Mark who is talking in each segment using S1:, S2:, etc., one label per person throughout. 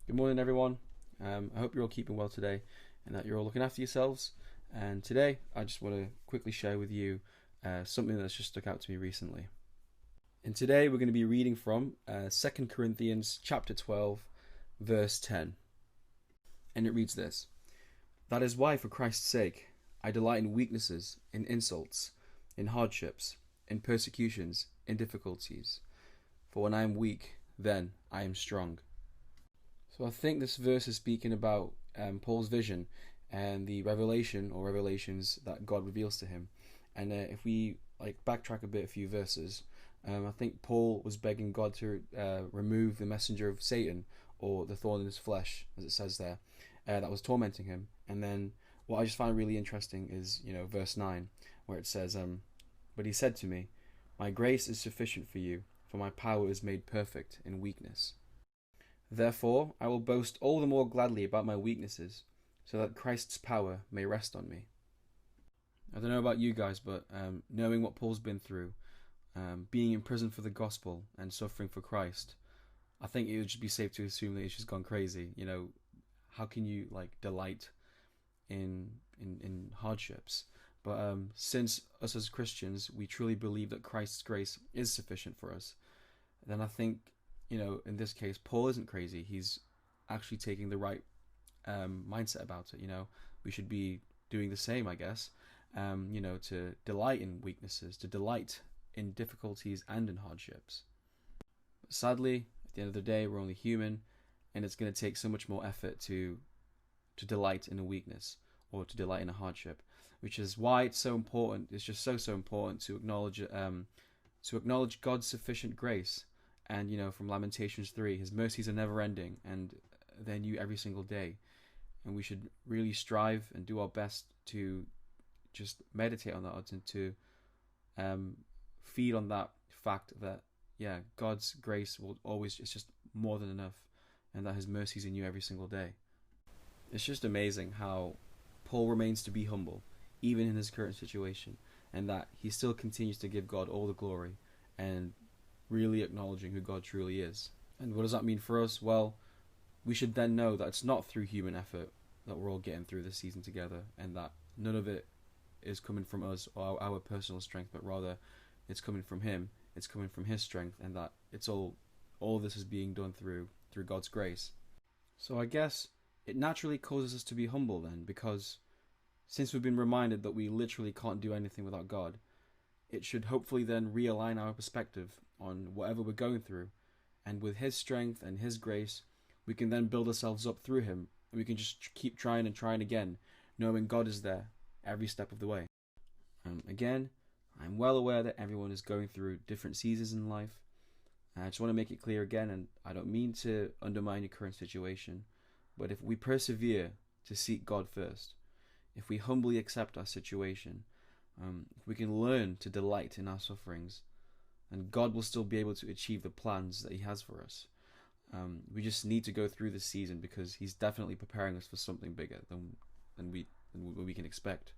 S1: Good morning, everyone. I hope you're all keeping well today and that you're all looking after yourselves. And today, I just want to quickly share with you something that's just stuck out to me recently. And today, we're going to be reading from 2 Corinthians chapter 12, verse 10. And it reads this: "That is why, for Christ's sake, I delight in weaknesses, in insults, in hardships, in persecutions, in difficulties. For when I am weak, then I am strong." So I think this verse is speaking about Paul's vision and the revelation or revelations that God reveals to him. And if we backtrack a few verses, I think Paul was begging God to remove the messenger of Satan, or the thorn in his flesh, as it says there, that was tormenting him. And then what I just find really interesting is, verse 9, where it says, "But he said to me, 'My grace is sufficient for you, for my power is made perfect in weakness.' Therefore, I will boast all the more gladly about my weaknesses, so that Christ's power may rest on me." I don't know about you guys, but knowing what Paul's been through, being in prison for the gospel and suffering for Christ, I think it would just be safe to assume that he's just gone crazy. How can you delight in hardships? But since us as Christians, we truly believe that Christ's grace is sufficient for us, then I think, in this case, Paul isn't crazy. He's actually taking the right mindset about it. We should be doing the same, I guess. To delight in weaknesses, to delight in difficulties and in hardships. But sadly, at the end of the day, we're only human, and it's going to take so much more effort to delight in a weakness or to delight in a hardship, which is why it's so important. It's just so important to acknowledge God's sufficient grace. And from Lamentations 3, his mercies are never ending, and they're new every single day. And we should really strive and do our best to just meditate on that and to feed on that fact that God's grace will always, it's just more than enough, and that his mercies are new every single day. It's just amazing how Paul remains to be humble even in his current situation, and that he still continues to give God all the glory and really acknowledging who God truly is. And what does that mean for us? Well, we should then know that it's not through human effort that we're all getting through this season together, and that none of it is coming from us or our personal strength, but rather it's coming from him, it's coming from his strength, and that it's all this is being done through God's grace. So I guess it naturally causes us to be humble then, because since we've been reminded that we literally can't do anything without God, it should hopefully then realign our perspective on whatever we're going through, and with his strength and his grace, we can then build ourselves up through him, and we can just keep trying and trying again, knowing God is there every step of the way. Again, I'm well aware that everyone is going through different seasons in life. I just want to make it clear again, and I don't mean to undermine your current situation, but if we persevere to seek God first, if we humbly accept our situation, if we can learn to delight in our sufferings, and God will still be able to achieve the plans that he has for us. We just need to go through this season because he's definitely preparing us for something bigger than we can expect.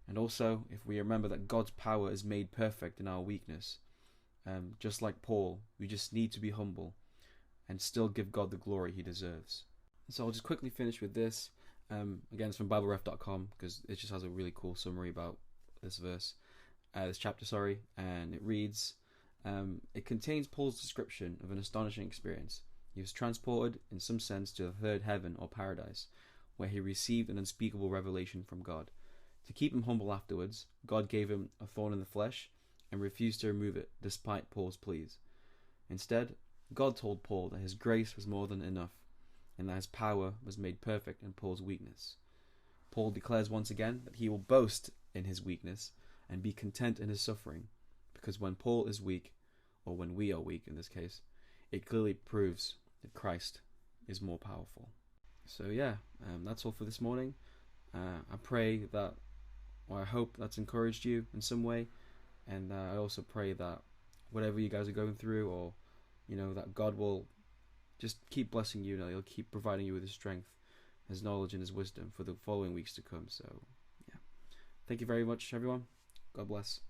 S1: And also, if we remember that God's power is made perfect in our weakness, just like Paul, we just need to be humble and still give God the glory he deserves. So I'll just quickly finish with this. Again, it's from BibleRef.com because it just has a really cool summary about this chapter, and it reads, it contains Paul's description of an astonishing experience. He was transported, in some sense, to the third heaven or paradise, where he received an unspeakable revelation from God. To keep him humble afterwards, God gave him a thorn in the flesh and refused to remove it, despite Paul's pleas. Instead, God told Paul that his grace was more than enough, and that his power was made perfect in Paul's weakness. Paul declares once again that he will boast in his weakness and be content in his suffering, because when Paul is weak, or when we are weak in this case, it clearly proves that Christ is more powerful. So that's all for this morning. I pray that, or I hope that's encouraged you in some way, and I also pray that whatever you guys are going through, or that God will just keep blessing you, and he'll keep providing you with his strength, his knowledge, and his wisdom for the following weeks to come. So thank you very much, everyone. God bless.